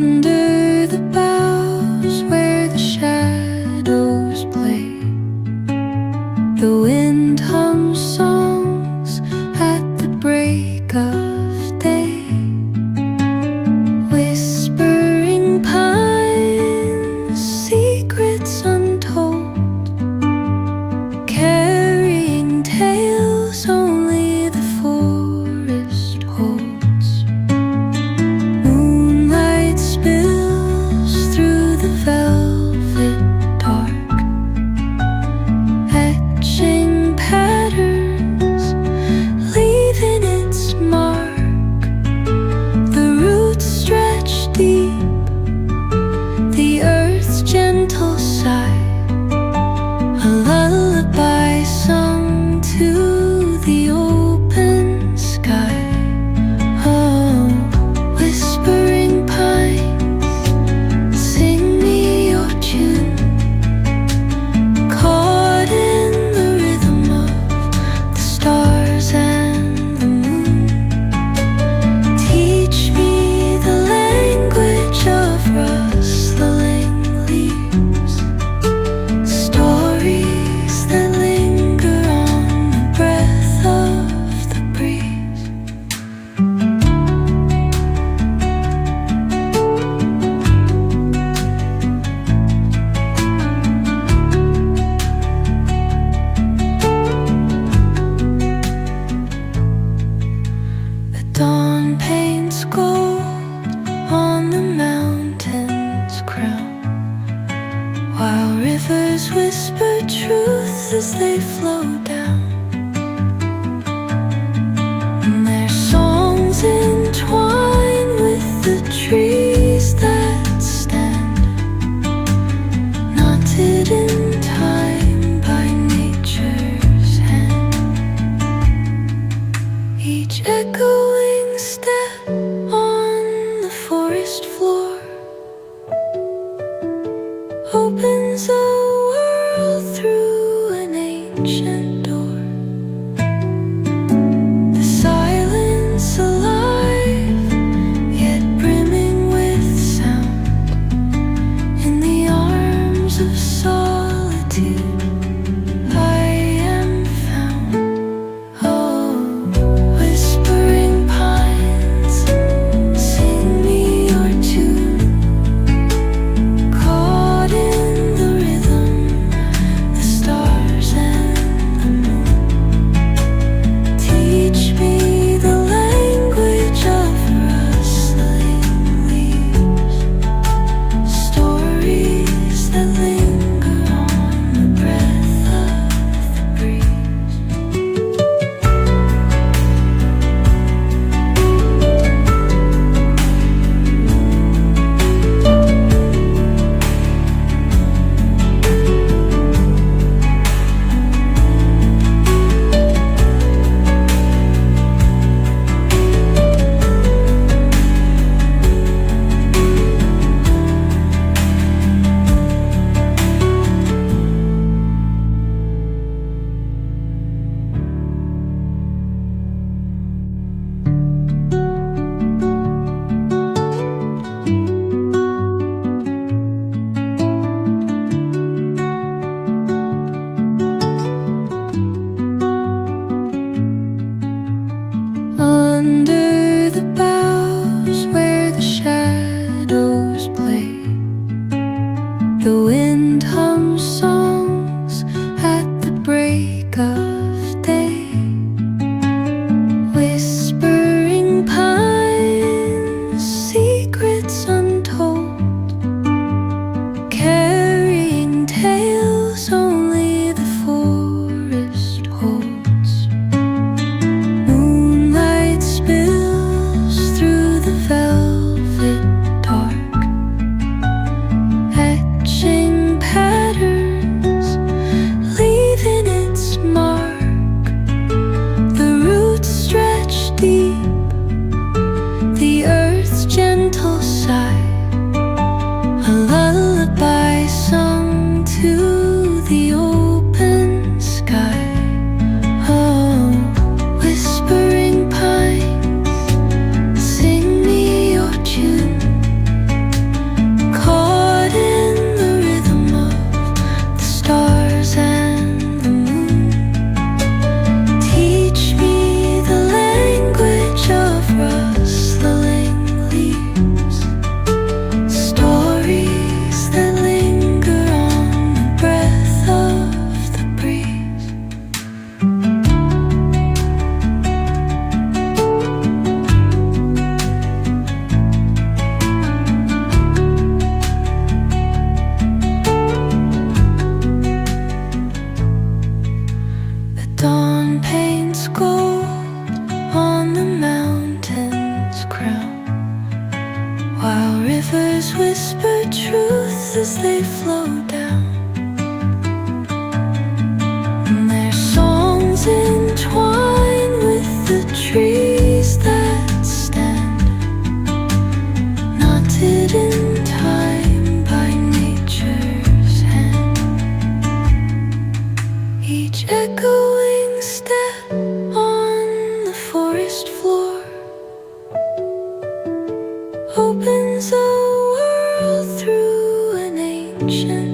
Under the boughs where the shadows play, the wind hums songs at the break of day. Whispering pines, secrets untold, carrying tales only the forest holds. Moonlight spills through the velvet dark, etching patterns, leaving its mark. The roots stretch deep, the earth's gentle sigh, a lullaby sung to the open sky. Oh, whispering pines, sing me your tune, caught in the rhythm of the stars and the moon. Teach me the language of rustling leaves, stories that linger on the breath of the breeze. The dawn paints gold on the mountain's crown, while rivers whisper truth as they flow down. And their songs entwine with the trees that stand, knotted in time by nature's hand. Each echoing step on the forest floor opens a world through an ancient door. The silence alive, yet brimming with sound. In the arms of solitude I am found. Oh, whispering pines, sing me your tune, caught in the rhythm rivers whisper truths as they flow down, and their songs entwine with the trees that stand, knotted in time by nature's hand. Each echoing step on the forest floor opens a world through an ancient